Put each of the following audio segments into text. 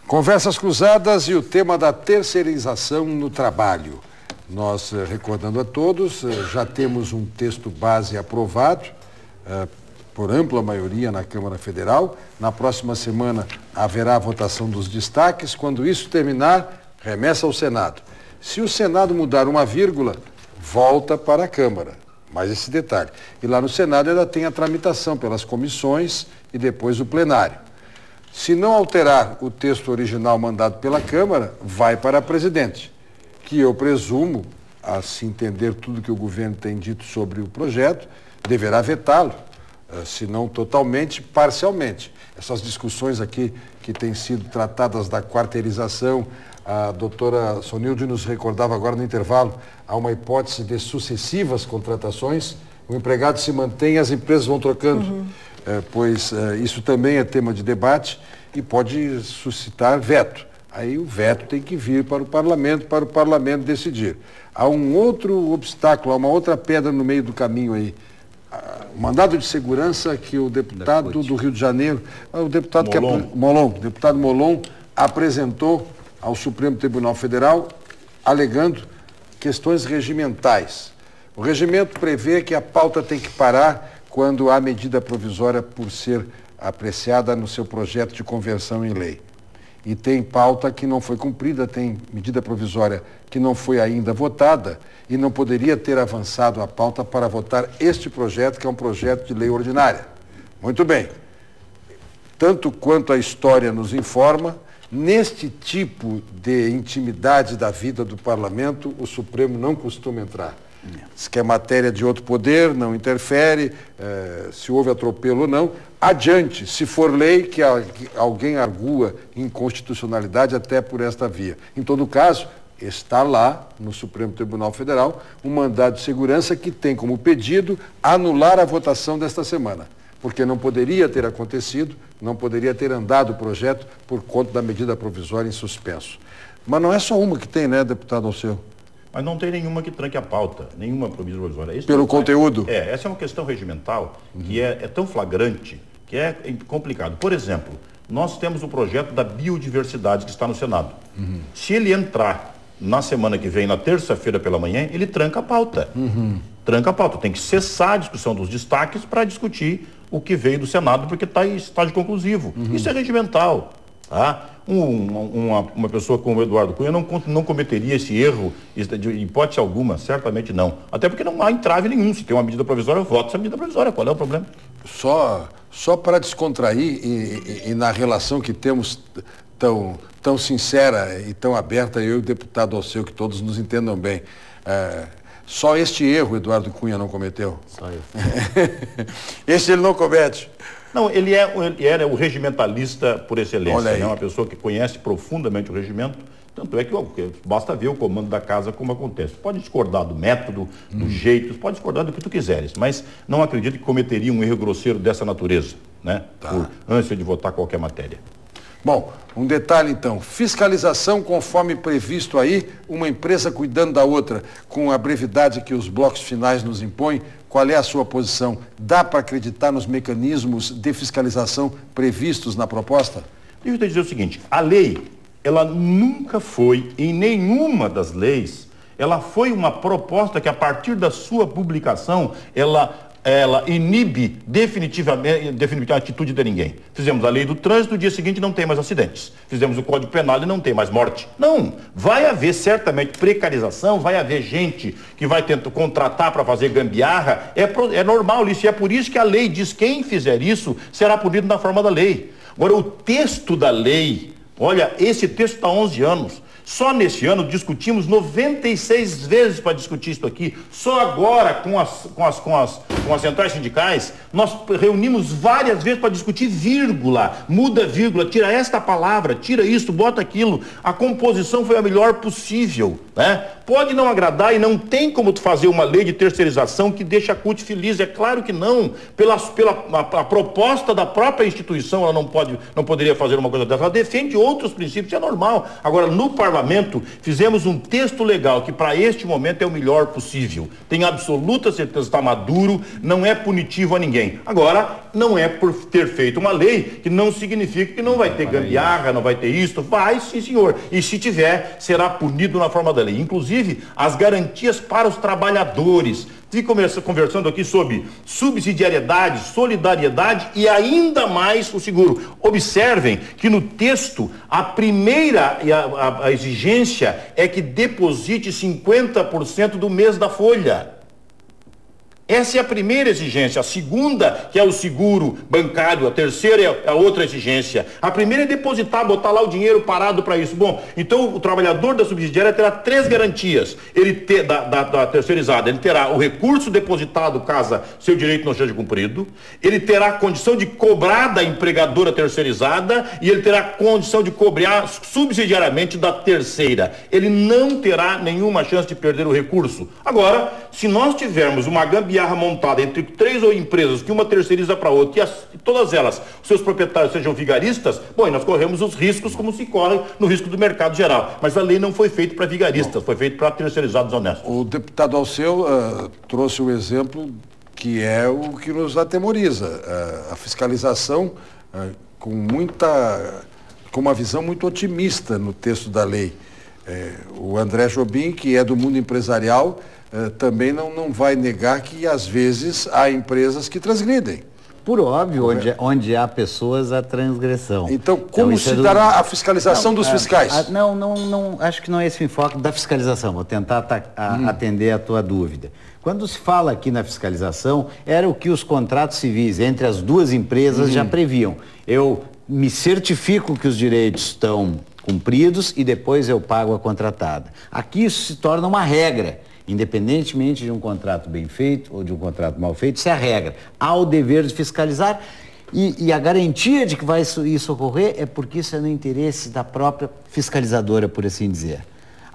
Conversas cruzadas e o tema da terceirização no trabalho. Nós, recordando a todos, já temos um texto base aprovado por ampla maioria na Câmara Federal. Na próxima semana haverá a votação dos destaques. Quando isso terminar, remessa ao Senado. Se o Senado mudar uma vírgula, volta para a Câmara. Mais esse detalhe. E lá no Senado ainda tem a tramitação pelas comissões e depois o plenário. Se não alterar o texto original mandado pela Câmara, vai para a presidente, que eu presumo, a se entender tudo que o governo tem dito sobre o projeto, deverá vetá-lo, se não totalmente, parcialmente. Essas discussões aqui que têm sido tratadas da quarteirização, a doutora Sonilde nos recordava agora no intervalo, há uma hipótese de sucessivas contratações, o empregado se mantém e as empresas vão trocando. Pois isso também é tema de debate e pode suscitar veto. Aí o veto tem que vir para o parlamento decidir. Há um outro obstáculo, há uma outra pedra no meio do caminho aí. O mandado de segurança que o deputado do Rio de Janeiro, o deputado deputado Molon apresentou ao Supremo Tribunal Federal, alegando questões regimentais. O regimento prevê que a pauta tem que parar quando há medida provisória por ser apreciada no seu projeto de conversão em lei. E tem pauta que não foi cumprida, tem medida provisória que não foi ainda votada e não poderia ter avançado a pauta para votar este projeto, que é um projeto de lei ordinária. Muito bem. Tanto quanto a história nos informa, neste tipo de intimidade da vida do parlamento, o Supremo não costuma entrar. Se quer matéria de outro poder, não interfere, se houve atropelo ou não. Adiante, se for lei, que alguém argua inconstitucionalidade até por esta via. Em todo caso, está lá no Supremo Tribunal Federal um mandado de segurança que tem como pedido anular a votação desta semana. Porque não poderia ter acontecido, não poderia ter andado o projeto por conta da medida provisória em suspenso. Mas não é só uma que tem, né, deputado Alceu? Mas não tem nenhuma que tranque a pauta, nenhuma provisória. Pelo conteúdo? Essa é uma questão regimental que é tão flagrante que é complicado. Por exemplo, nós temos o projeto da biodiversidade que está no Senado. Se ele entrar na semana que vem, na terça-feira pela manhã, ele tranca a pauta. Tranca a pauta. Tem que cessar a discussão dos destaques para discutir o que veio do Senado, porque está em estágio conclusivo. Isso é regimental. Tá? Uma pessoa como o Eduardo Cunha não cometeria esse erro de hipótese alguma, certamente não. Até porque não há entrave nenhum. Se tem uma medida provisória, eu voto essa medida provisória. Qual é o problema? Só para descontrair e na relação que temos tão sincera e tão aberta, eu e o deputado Alceu, que todos nos entendam bem. Só este erro Eduardo Cunha não cometeu. Só eu. Este ele não comete. Não, ele era o regimentalista por excelência, né? Uma pessoa que conhece profundamente o regimento, tanto é que basta ver o comando da casa como acontece. Pode discordar do método, do jeito, pode discordar do que tu quiseres, mas não acredito que cometeria um erro grosseiro dessa natureza, né? Por ânsia de votar qualquer matéria. Bom, um detalhe então, fiscalização conforme previsto aí, uma empresa cuidando da outra, com a brevidade que os blocos finais nos impõem. Qual é a sua posição? Dá para acreditar nos mecanismos de fiscalização previstos na proposta? Deixa eu te dizer o seguinte, a lei, ela nunca foi, em nenhuma das leis, ela foi uma proposta que a partir da sua publicação, ela inibe definitivamente a atitude de ninguém. Fizemos a lei do trânsito, no dia seguinte não tem mais acidentes. Fizemos o Código Penal e não tem mais morte. Não, vai haver certamente precarização, vai haver gente que vai tentar contratar para fazer gambiarra, é normal isso, e é por isso que a lei diz que quem fizer isso será punido na forma da lei. Agora, o texto da lei, olha, esse texto está há 11 anos. Só neste ano discutimos 96 vezes para discutir isso aqui. Só agora, com as centrais sindicais, nós reunimos várias vezes para discutir vírgula, muda vírgula, tira esta palavra, tira isso, bota aquilo. A composição foi a melhor possível, né? Pode não agradar e não tem como tu fazer uma lei de terceirização que deixa a CUT feliz, é claro que não. A proposta da própria instituição, ela não poderia fazer uma coisa dessa. Ela defende outros princípios, é normal. Agora, no parlamento parlamento, fizemos um texto legal que para este momento é o melhor possível. Tenho absoluta certeza que está maduro, não é punitivo a ninguém. Agora, não é por ter feito uma lei que não significa que não vai ter gambiarra, não vai ter isto. Vai, sim, senhor. E se tiver, será punido na forma da lei. Inclusive, as garantias para os trabalhadores. Estive conversando aqui sobre subsidiariedade, solidariedade e ainda mais o seguro. Observem que no texto a primeira a exigência é que deposite 50% do mês da folha. Essa é a primeira exigência. A segunda, que é o seguro bancário. A terceira é a outra exigência. A primeira é depositar, botar lá o dinheiro parado para isso. Bom, então o trabalhador da subsidiária terá 3 garantias. Da terceirizada. Ele terá o recurso depositado caso seu direito não seja cumprido. Ele terá a condição de cobrar da empregadora terceirizada e ele terá a condição de cobrar subsidiariamente da terceira. Ele não terá nenhuma chance de perder o recurso. Agora, se nós tivermos uma gambiarra montada entre 3 ou empresas que uma terceiriza para outra e todas elas, os seus proprietários sejam vigaristas, bom, e nós corremos os riscos como se corre no risco do mercado geral. Mas a lei não foi feita para vigaristas, foi feita para terceirizados honestos. O deputado Alceu trouxe o exemplo que é o que nos atemoriza. A fiscalização com uma visão muito otimista no texto da lei. O André Jobim, que é do mundo empresarial, também não vai negar que, às vezes, há empresas que transgridem. Por óbvio, onde há pessoas, há transgressão. Então, como se dará a fiscalização dos fiscais? Acho que não é esse o enfoque da fiscalização. Vou tentar atender a tua dúvida. Quando se fala aqui na fiscalização, era o que os contratos civis entre as duas empresas já previam. Eu me certifico que os direitos estão cumpridos e depois eu pago a contratada. Aqui isso se torna uma regra. Independentemente de um contrato bem feito ou de um contrato mal feito, isso é a regra. Há o dever de fiscalizar e a garantia de que vai isso ocorrer é porque isso é no interesse da própria fiscalizadora, por assim dizer.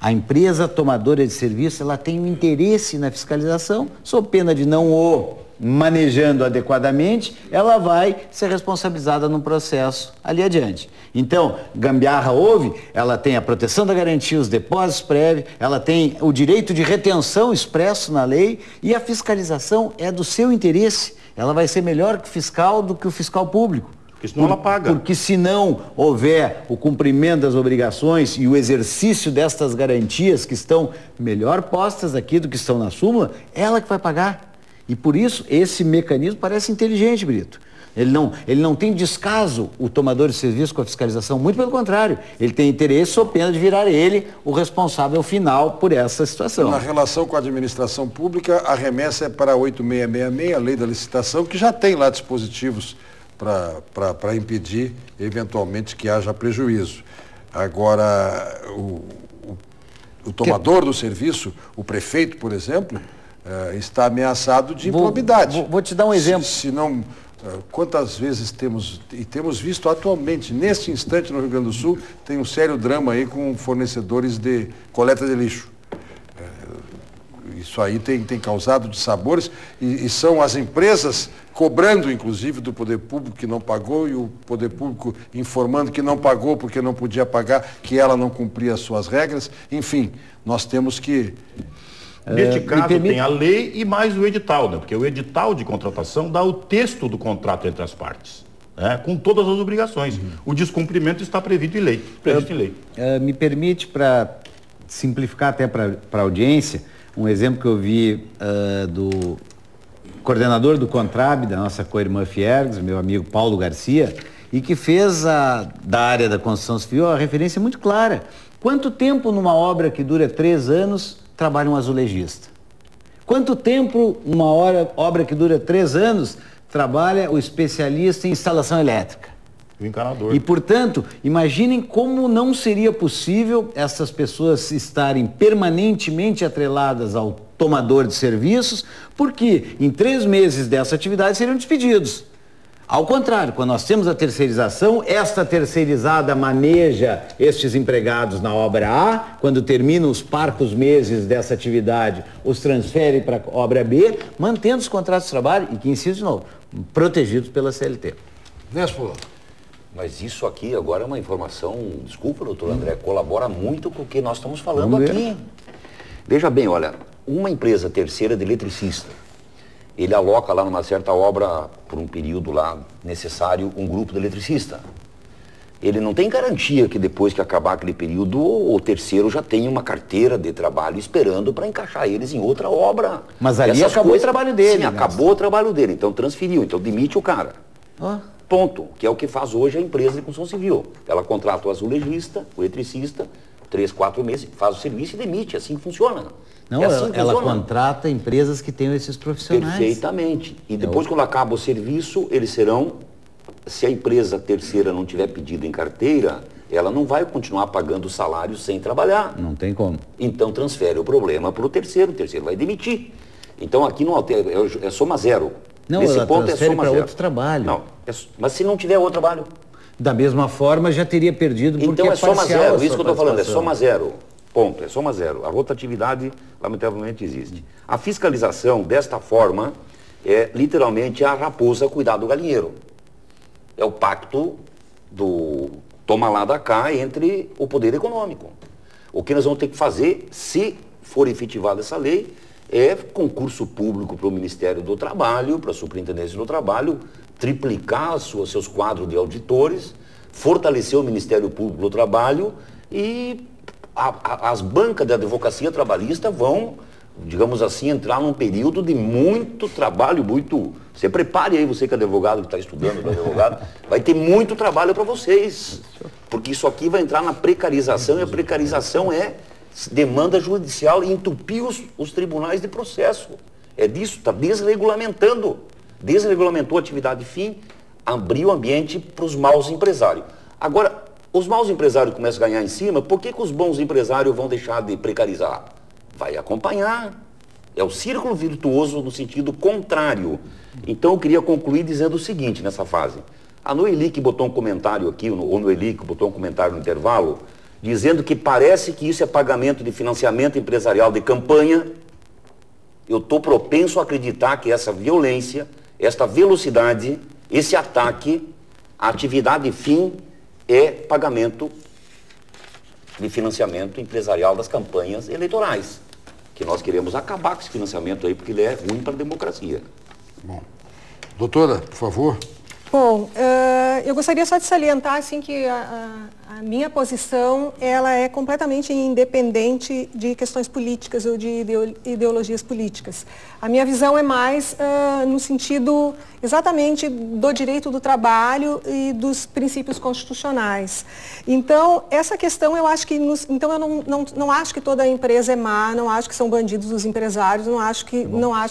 A empresa tomadora de serviço, ela tem um interesse na fiscalização, sob pena de não o manejando adequadamente, ela vai ser responsabilizada no processo ali adiante. Então, gambiarra houve, ela tem a proteção da garantia, os depósitos prévios, ela tem o direito de retenção expresso na lei e a fiscalização é do seu interesse. Ela vai ser melhor que o fiscal do que o fiscal público. Porque senão ela paga. Porque se não houver o cumprimento das obrigações e o exercício destas garantias que estão melhor postas aqui do que estão na súmula, ela que vai pagar. E por isso, esse mecanismo parece inteligente, Brito. Ele não tem descaso, o tomador de serviço com a fiscalização, muito pelo contrário. Ele tem interesse sob pena de virar ele o responsável final por essa situação. Na relação com a administração pública, a remessa é para 8666, a lei da licitação, que já tem lá dispositivos para impedir, eventualmente, que haja prejuízo. Agora, o tomador do serviço, o prefeito, por exemplo, está ameaçado de improbidade. Vou te dar um exemplo. Se não, quantas vezes temos visto atualmente, neste instante no Rio Grande do Sul, tem um sério drama aí com fornecedores de coleta de lixo. Isso aí tem causado dissabores e são as empresas cobrando, inclusive, do poder público que não pagou e o poder público informando que não pagou porque não podia pagar, que ela não cumpria as suas regras. Enfim, nós temos que... Neste caso tem a lei e mais o edital, né? Porque o edital de contratação dá o texto do contrato entre as partes, né? Com todas as obrigações. O descumprimento está previsto em lei. Me permite, para simplificar até para a audiência, um exemplo que eu vi do coordenador do Contrab, da nossa co-irmã Fiergs, meu amigo Paulo Garcia, e que fez da área da construção civil a referência muito clara. Quanto tempo numa obra que dura 3 anos trabalha um azulejista? Quanto tempo uma obra que dura 3 anos trabalha o especialista em instalação elétrica? O encanador. E, portanto, imaginem como não seria possível essas pessoas estarem permanentemente atreladas ao tomador de serviços, porque em 3 meses dessa atividade seriam despedidos. Ao contrário, quando nós temos a terceirização, esta terceirizada maneja estes empregados na obra A, quando terminam os parcos meses dessa atividade, os transfere para a obra B, mantendo os contratos de trabalho e que, insisto de novo, protegidos pela CLT. Nespo. Mas isso aqui agora é uma informação, desculpa, doutor André, colabora muito com o que nós estamos falando aqui. Veja bem, olha, uma empresa terceira de eletricista, ele aloca lá numa certa obra, por um período lá necessário, um grupo de eletricista. Ele não tem garantia que depois que acabar aquele período, o terceiro já tenha uma carteira de trabalho esperando para encaixar eles em outra obra. Mas ali acabou o trabalho dele. Sim, acabou o trabalho dele, então transferiu, então demite o cara. Ponto, que é o que faz hoje a empresa de construção civil. Ela contrata o azulejista, o eletricista, 3, 4 meses, faz o serviço e demite, assim funciona. Não, assim ela contrata empresas que tenham esses profissionais. Perfeitamente. E depois, quando acaba o serviço, eles serão, se a empresa terceira não tiver pedido em carteira, ela não vai continuar pagando o salário sem trabalhar. Não tem como. Então transfere o problema para o terceiro vai demitir. Então aqui não altera, é soma zero. Não, nesse ela ponto transfere para outro trabalho. Não, mas se não tiver outro trabalho? Da mesma forma, já teria perdido porque então é soma zero, isso que eu estou falando, é participação. soma zero. Ponto, é soma zero. A rotatividade, lamentavelmente, existe. A fiscalização, desta forma, é literalmente a raposa cuidar do galinheiro. É o pacto do toma lá da cá entre o poder econômico. O que nós vamos ter que fazer, se for efetivada essa lei, é concurso público para o Ministério do Trabalho, para a Superintendência do Trabalho, triplicar seus quadros de auditores, fortalecer o Ministério Público do Trabalho e as bancas de advocacia trabalhista vão, digamos assim, entrar num período de muito trabalho, muito... Você prepare aí, você que é advogado, que está estudando para advogado, vai ter muito trabalho para vocês, porque isso aqui vai entrar na precarização e a precarização é demanda judicial e entupir os tribunais de processo. É disso, está desregulamentando. Desregulamentou a atividade fim, abriu o ambiente para os maus empresários. Agora, os maus empresários começam a ganhar em cima, por que os bons empresários vão deixar de precarizar? Vai acompanhar. É o círculo virtuoso no sentido contrário. Então eu queria concluir dizendo o seguinte nessa fase. A Noeli que botou um comentário aqui, ou Noeli que botou um comentário no intervalo, dizendo que parece que isso é pagamento de financiamento empresarial de campanha. Eu estou propenso a acreditar que essa violência, esta velocidade, esse ataque à atividade fim é pagamento de financiamento empresarial das campanhas eleitorais. Que nós queremos acabar com esse financiamento aí, porque ele é ruim para a democracia. Bom. Doutora, por favor. Bom, eu gostaria só de salientar assim, que a minha posição ela é completamente independente de questões políticas ou de ideologias políticas. A minha visão é mais no sentido exatamente do direito do trabalho e dos princípios constitucionais. Então, essa questão eu acho que... então, eu não acho que toda empresa é má, não acho que são bandidos os empresários, não acho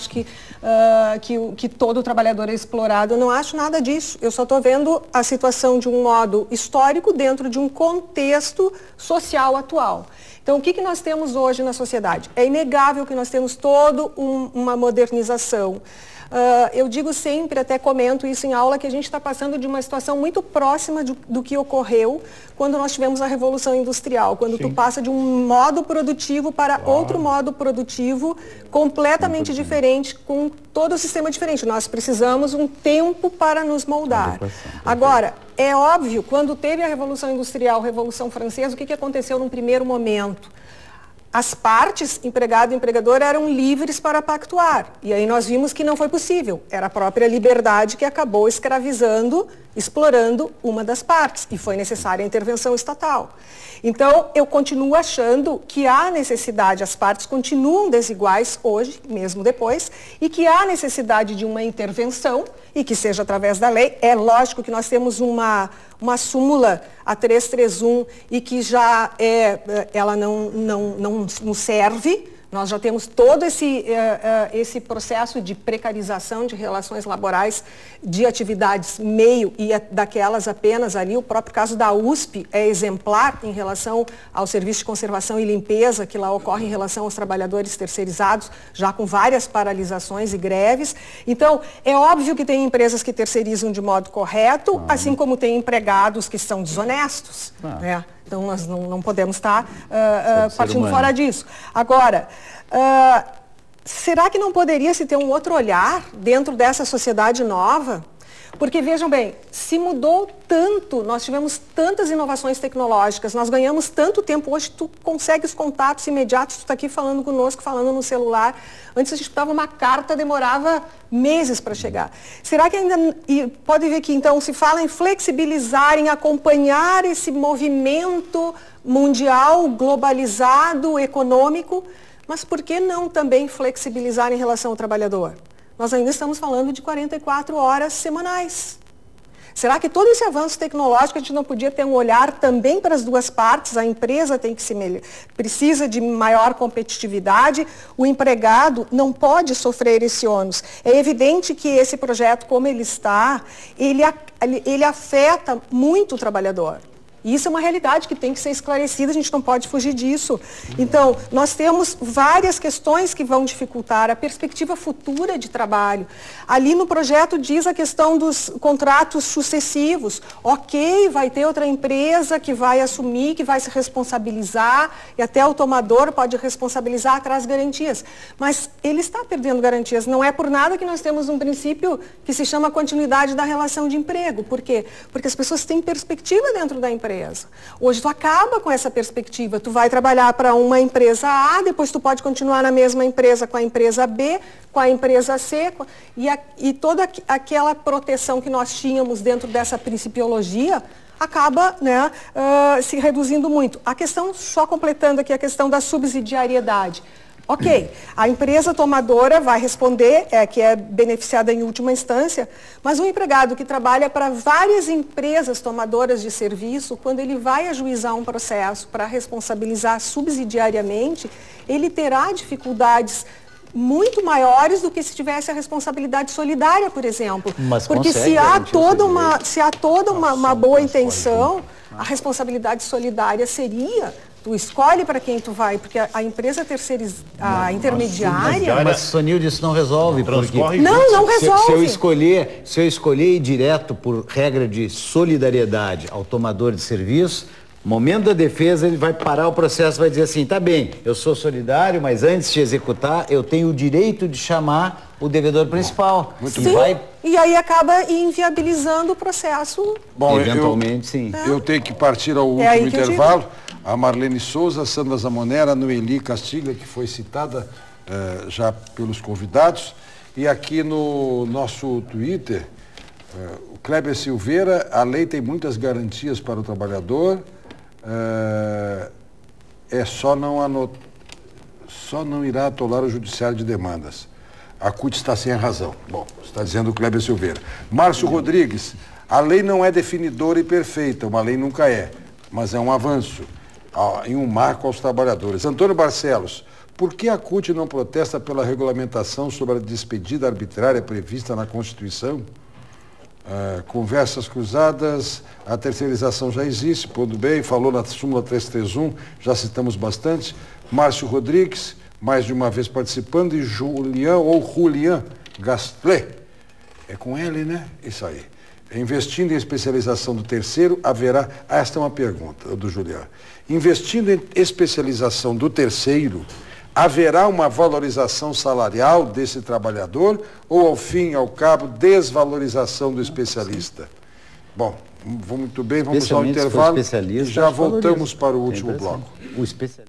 que todo trabalhador é explorado, eu não acho nada disso. Eu só estou vendo a situação de um modo histórico dentro de um contexto social atual. Então, o que nós temos hoje na sociedade? É inegável que nós temos toda uma modernização. Eu digo sempre, até comento isso em aula, que a gente está passando de uma situação muito próxima do que ocorreu quando nós tivemos a Revolução Industrial, quando tu passa de um modo produtivo para outro modo produtivo completamente diferente, com todo o sistema diferente. Nós precisamos um tempo para nos moldar. Agora, é óbvio, quando teve a Revolução Industrial, a Revolução Francesa, o que aconteceu num primeiro momento? As partes, empregado e empregador, eram livres para pactuar. E aí nós vimos que não foi possível. Era a própria liberdade que acabou escravizando, explorando uma das partes. E foi necessária a intervenção estatal. Então, eu continuo achando que há necessidade, as partes continuam desiguais hoje, mesmo depois, e que há necessidade de uma intervenção, e que seja através da lei. É lógico que nós temos uma súmula, a 331, e que já ela não serve. Nós já temos todo esse processo de precarização de relações laborais, de atividades meio e daquelas apenas ali. O próprio caso da USP é exemplar em relação ao serviço de conservação e limpeza que lá ocorre em relação aos trabalhadores terceirizados, já com várias paralisações e greves. Então, é óbvio que tem empresas que terceirizam de modo correto, assim como tem empregados que são desonestos, né? Então, nós não podemos estar partindo fora disso. Agora, será que não poderia se ter um outro olhar dentro dessa sociedade nova? Porque, vejam bem, se mudou tanto, nós tivemos tantas inovações tecnológicas, nós ganhamos tanto tempo, hoje tu consegues contatos imediatos, tu está aqui falando conosco, falando no celular. Antes a gente dava uma carta, demorava meses para chegar. Será que ainda, e pode ver que então se fala em flexibilizar, em acompanhar esse movimento mundial, globalizado, econômico, mas por que não também flexibilizar em relação ao trabalhador? Nós ainda estamos falando de 44 horas semanais. Será que todo esse avanço tecnológico a gente não podia ter um olhar também para as duas partes? A empresa tem que precisa de maior competitividade, o empregado não pode sofrer esse ônus. É evidente que esse projeto, como ele está, ele afeta muito o trabalhador. E isso é uma realidade que tem que ser esclarecida, a gente não pode fugir disso. Então, nós temos várias questões que vão dificultar a perspectiva futura de trabalho. Ali no projeto diz a questão dos contratos sucessivos. Ok, vai ter outra empresa que vai assumir, que vai se responsabilizar, e até o tomador pode responsabilizar, traz garantias. Mas ele está perdendo garantias. Não é por nada que nós temos um princípio que se chama continuidade da relação de emprego. Por quê? Porque as pessoas têm perspectiva dentro da empresa. Hoje tu acaba com essa perspectiva, tu vai trabalhar para uma empresa A, depois tu pode continuar na mesma empresa com a empresa B, com a empresa C, e toda aquela proteção que nós tínhamos dentro dessa principiologia acaba, né, se reduzindo muito. A questão, só completando aqui a questão da subsidiariedade. Ok, a empresa tomadora vai responder, que é beneficiada em última instância, mas um empregado que trabalha para várias empresas tomadoras de serviço, quando ele vai ajuizar um processo para responsabilizar subsidiariamente, ele terá dificuldades muito maiores do que se tivesse a respambabilidade solidária, por exemplo. Mas porque se há toda uma boa intenção, a responsabilidade solidária seria... Tu escolhe para quem tu vai, porque a empresa intermediária... Mas, Sonilde, isso não resolve. Porque não resolve. Se eu escolher ir direto por regra de solidariedade ao tomador de serviço, no momento da defesa ele vai parar o processo e vai dizer assim, tá bem, eu sou solidário, mas antes de executar, eu tenho o direito de chamar o devedor principal. E aí acaba inviabilizando o processo. Bom, eventualmente, sim. Eu tenho que partir ao último intervalo. A Marlene Souza, Sandra Zamonera, Noeli Castiglia, que foi citada já pelos convidados. E aqui no nosso Twitter, o Kleber Silveira, a lei tem muitas garantias para o trabalhador, só não irá atolar o judiciário de demandas. A CUT está sem a razão. Bom, está dizendo o Kleber Silveira. Márcio Rodrigues, a lei não é definidora e perfeita, uma lei nunca é, mas é um avanço. Em um marco aos trabalhadores. Antônio Barcelos, por que a CUT não protesta pela regulamentação sobre a despedida arbitrária prevista na Constituição? Conversas cruzadas, a terceirização já existe, tudo bem, falou na súmula 331, já citamos bastante. Márcio Rodrigues, mais de uma vez participando, e Julian Gastlé, é com ele, né? Isso aí. Investindo em especialização do terceiro, haverá... Esta é uma pergunta do Juliano. Investindo em especialização do terceiro, haverá uma valorização salarial desse trabalhador ou, ao fim e ao cabo, desvalorização do especialista? Bom, muito bem, vamos ao intervalo e já voltamos para o último bloco. O especialista...